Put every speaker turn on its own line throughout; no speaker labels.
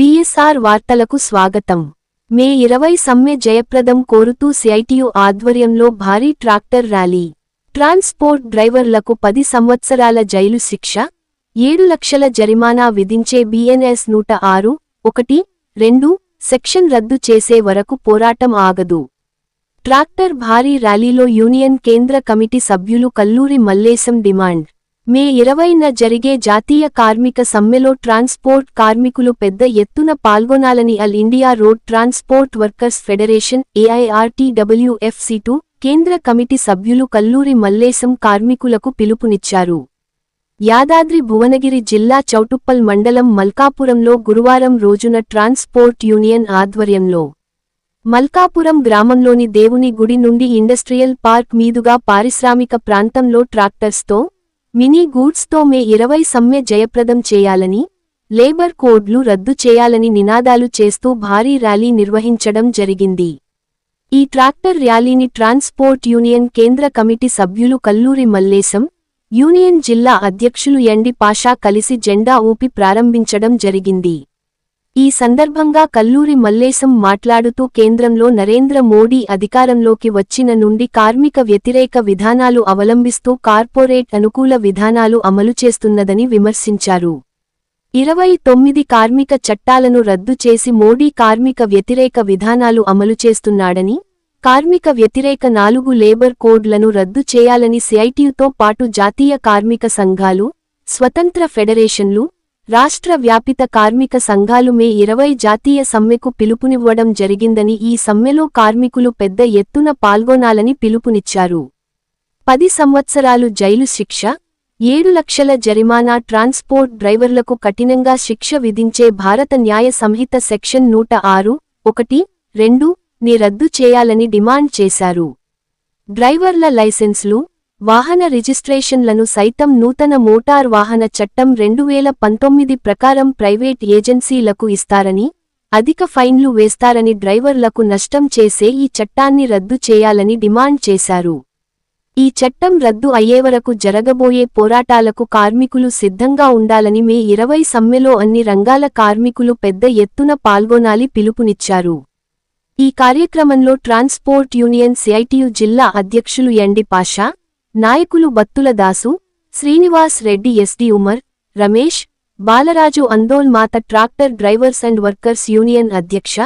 BSR వార్తలకు స్వాగతం. మే 20 సమ్మె జయప్రదం కోరుతూ సిఐటియు ఆధ్వర్యంలో భారీ ట్రాక్టర్ ర్యాలీ. ట్రాన్స్పోర్ట్ డ్రైవర్లకు 10 సంవత్సరాల జైలు శిక్ష, 7 లక్షల జరిమానా విధించే BNS 106(1)(2) సెక్షన్ రద్దు చేసే వరకు పోరాటం ఆగదు. ట్రాక్టర్ భారీ ర్యాలీలో యూనియన్ కేంద్ర కమిటీ సభ్యులు కల్లూరి మల్లేశం డిమాండ్. మే 20న జరిగే జాతీయ కార్మిక సమ్మెలో ట్రాన్స్పోర్ట్ కార్మికులు పెద్ద ఎత్తున పాల్గొనాలని all India road transport workers federation AIRTWFC2 కేంద్ర కమిటీ సభ్యులు కల్లూరి మల్లేశం కార్మికులకు పిలుపునిచ్చారు. యాదాద్రి భువనగిరి జిల్లా చౌటుప్పల్ మండలం మల్కాపురంలో గురువారం రోజున ట్రాన్స్పోర్ట్ యూనియన్ ఆధ్వర్యంలో మల్కాపురం గ్రామంలోని దేవుని గుడి నుండి ఇండస్ట్రియల్ పార్క్ మీదుగా పారిశ్రామిక ప్రాంతంలో ట్రాక్టర్స్తో, మినీ గూడ్స్తో మే 20 సమ్మె జయప్రదం చేయాలని, లేబర్ కోడ్లు రద్దు చేయాలని నినాదాలు చేస్తూ భారీ ర్యాలీ నిర్వహించడం జరిగింది. ఈ ట్రాక్టర్ ర్యాలీని ట్రాన్స్పోర్ట్ యూనియన్ కేంద్ర కమిటీ సభ్యులు కల్లూరి మల్లేశం, యూనియన్ జిల్లా అధ్యక్షులు ఎండి పాషా కలిసి జెండా ఊపి ప్రారంభించడం జరిగింది. ఈ సందర్భంగా కల్లూరి మల్లేశం మాట్లాడుతూ కేంద్రంలో నరేంద్ర మోడీ అధికారంలోకి వచ్చిన నుండి కార్మిక వ్యతిరేక విధానాలు అవలంబిస్తూ కార్పొరేట్ అనుకూల విధానాలు అమలు చేస్తున్నదని విమర్శించారు. 29 కార్మిక చట్టాలను రద్దు చేసి మోడీ కార్మిక వ్యతిరేక విధానాలు అమలు చేస్తున్నాడని, కార్మిక వ్యతిరేక 4 లేబర్ కోడ్లను రద్దు చేయాలని సిఐటియుతో పాటు జాతీయ కార్మిక సంఘాలు, స్వతంత్ర ఫెడరేషన్లు, రాష్ట్ర వ్యాపిత కార్మిక సంఘాలు మే 20 జాతీయ సమ్మెకు పిలుపునివ్వడం జరిగిందని, ఈ సమ్మెలో కార్మికులు పెద్ద ఎత్తున పాల్గొనాలని పిలుపునిచ్చారు. 10 సంవత్సరాలు జైలు శిక్ష, 7 లక్షల జరిమానా, ట్రాన్స్పోర్ట్ డ్రైవర్లకు కఠినంగా శిక్ష విధించే భారత న్యాయ సంహిత సెక్షన్ 106(1)(2) ని రద్దు చేయాలని డిమాండ్ చేశారు. డ్రైవర్ల లైసెన్సులు, వాహన రిజిస్ట్రేషన్లను సైతం నూతన మోటార్ వాహన చట్టం 2019 ప్రకారం ప్రైవేట్ ఏజెన్సీలకు ఇస్తారని, అధిక ఫైన్లు వేస్తారని, డ్రైవర్లకు నష్టం చేసే ఈ చట్టాన్ని రద్దు చేయాలని డిమాండ్ చేశారు. ఈ చట్టం రద్దు అయ్యేవరకు జరగబోయే పోరాటాలకు కార్మికులు సిద్ధంగా ఉండాలని మే 20 సమ్మెలో అన్ని రంగాల కార్మికులు పెద్ద ఎత్తున పాల్గొనాలి పిలుపునిచ్చారు. ఈ కార్యక్రమంలో ట్రాన్స్పోర్ట్ యూనియన్ సిఐటియు జిల్లా అధ్యక్షులు ఎండి పాషా, నాయకులు Battula Dasu, Srinivas Reddy, SD Umar, Ramesh, Balaraju, Andole Mata tractor drivers and workers union అధ్యక్ష,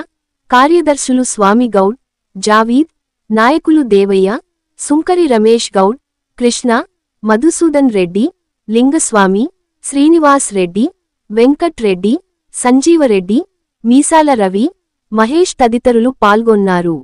కార్యదర్శులు స్వామి గౌడ్, జావీద్, నాయకులు దేవయ్య, సుంకరి రమేష్ గౌడ్, కృష్ణ, మధుసూదన్ రెడ్డి, లింగస్వామి, శ్రీనివాస్ రెడ్డి, వెంకట్ రెడ్డి, సంజీవరెడ్డి, మీసాల రవి, మహేష్ తదితరులు పాల్గొన్నారు.